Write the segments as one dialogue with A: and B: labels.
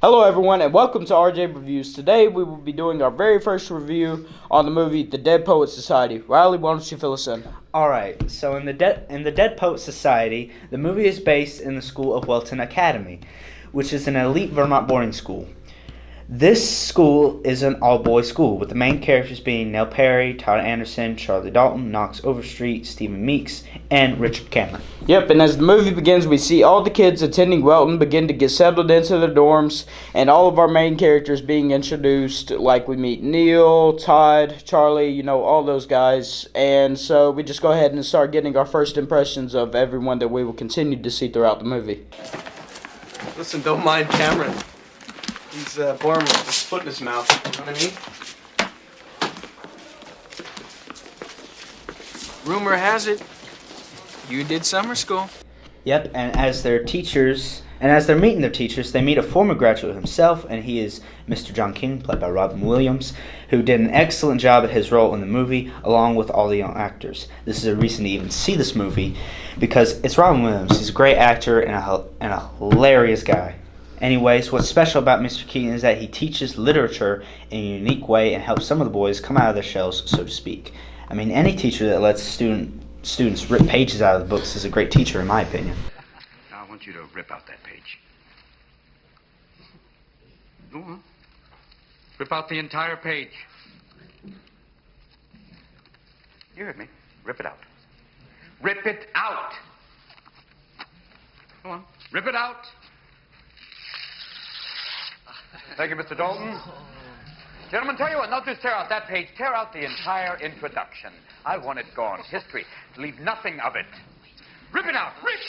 A: Hello everyone and welcome to RJ Reviews. Today we will be doing our very first review on the movie The Dead Poets Society. Riley, why don't you fill us in?
B: Alright, so in the Dead Poets Society, the movie is based in the school of Welton Academy, which is an elite Vermont boarding school. This school is an all-boys school, with the main characters being Nell Perry, Todd Anderson, Charlie Dalton, Knox Overstreet, Stephen Meeks, and Richard Cameron.
A: Yep, and as the movie begins, we see all the kids attending Welton begin to get settled into their dorms, and all of our main characters being introduced, like we meet Neil, Todd, Charlie, all those guys. And so we just go ahead and start getting our first impressions of everyone that we will continue to see throughout the movie.
C: Listen, don't mind Cameron. He's born with a split in his mouth, you know what I mean? Rumor has it, you did summer school.
B: Yep, and as they're meeting their teachers, they meet a former graduate himself, and he is Mr. John King, played by Robin Williams, who did an excellent job at his role in the movie, along with all the young actors. This is a reason to even see this movie, because it's Robin Williams. He's a great actor and a hilarious guy. Anyways, what's special about Mr. Keaton is that he teaches literature in a unique way and helps some of the boys come out of their shells, so to speak. I mean, any teacher that lets students rip pages out of the books is a great teacher, in my opinion.
D: Now I want you to rip out that page. Go on. Rip out the entire page. You heard me. Rip it out. Rip it out! Go on. Rip it out! Thank you, Mr. Dalton. Gentlemen, tell you what, not just tear out that page, tear out the entire introduction. I want it gone. History. Leave nothing of it. Rip it out. Rip!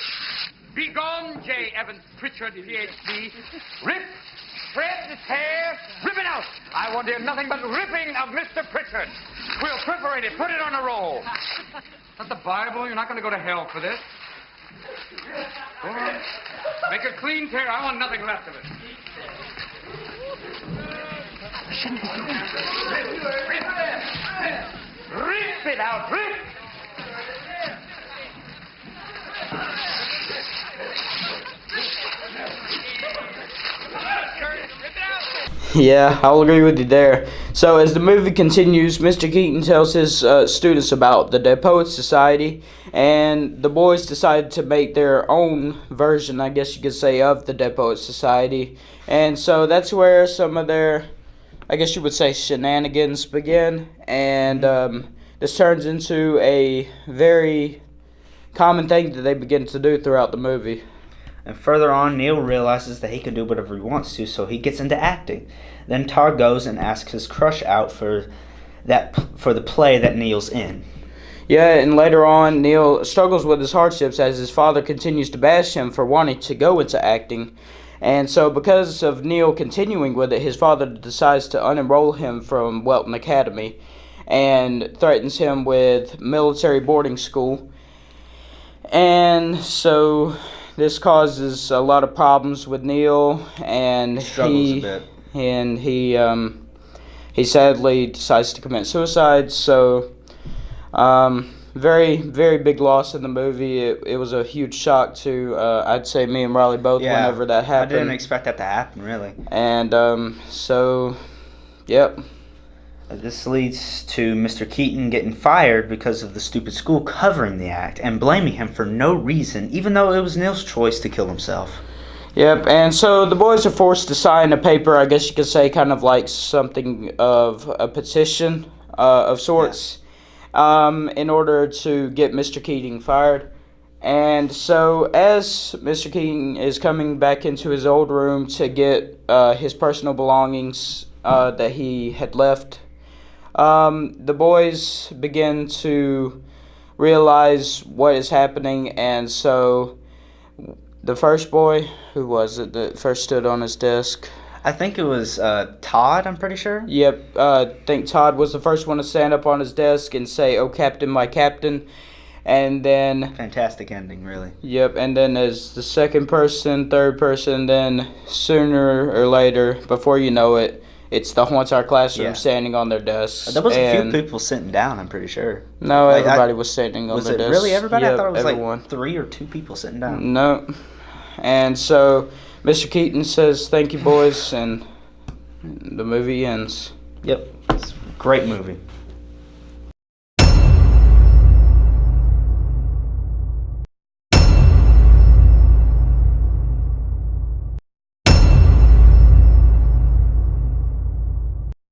D: Be gone, J. Evans Pritchard, Ph.D. Rip! Shred, tear, rip it out! I want to hear nothing but ripping of Mr. Pritchard. We'll perforate it. Put it on a roll. Not the Bible. You're not going to go to hell for this. Go on. Make a clean tear. I want nothing left of it. Rip it out, rip!
A: Yeah, I'll agree with you there. So as the movie continues, Mr. Keaton tells his students about the Dead Poets Society, and the boys decide to make their own version, I guess you could say, of the Dead Poets Society. And so that's where some of their, I guess you would say, shenanigans begin, and this turns into a very common thing that they begin to do throughout the movie.
B: And further on, Neil realizes that he can do whatever he wants to, so he gets into acting. Then Todd goes and asks his crush out for the play that Neil's in.
A: Yeah, and later on, Neil struggles with his hardships as his father continues to bash him for wanting to go into acting. And so because of Neil continuing with it, his father decides to unenroll him from Welton Academy and threatens him with military boarding school. And so this causes a lot of problems with Neil, and
B: Struggles a bit.
A: And he sadly decides to commit suicide. So very, very big loss in the movie. It was a huge shock to I'd say me and Riley both whenever that happened.
B: I didn't expect that to happen, really.
A: And so yep.
B: This leads to Mr. Keaton getting fired because of the stupid school covering the act and blaming him for no reason, even though it was Neil's choice to kill himself.
A: Yep, and so the boys are forced to sign a paper, I guess you could say, kind of like something of a petition of sorts, in order to get Mr. Keating fired. And so as Mr. Keating is coming back into his old room to get his personal belongings that he had left, the boys begin to realize what is happening, and so the first boy, who was it that first stood on his desk?
B: I think it was Todd, I'm pretty sure.
A: Yep, I think Todd was the first one to stand up on his desk and say, "Oh, Captain, my Captain." And then
B: fantastic ending, really.
A: Yep, and then as the second person, third person, then sooner or later, before you know it, it's the whole entire classroom standing on their desks.
B: There was a few people sitting down, I'm pretty sure.
A: No, everybody was standing on their desks.
B: Was it really everybody?
A: Yep,
B: I thought it was
A: everyone.
B: like 3 or 2 people sitting down.
A: No. And so Mr. Keaton says, "Thank you, boys," and the movie ends.
B: Yep. It's a great movie.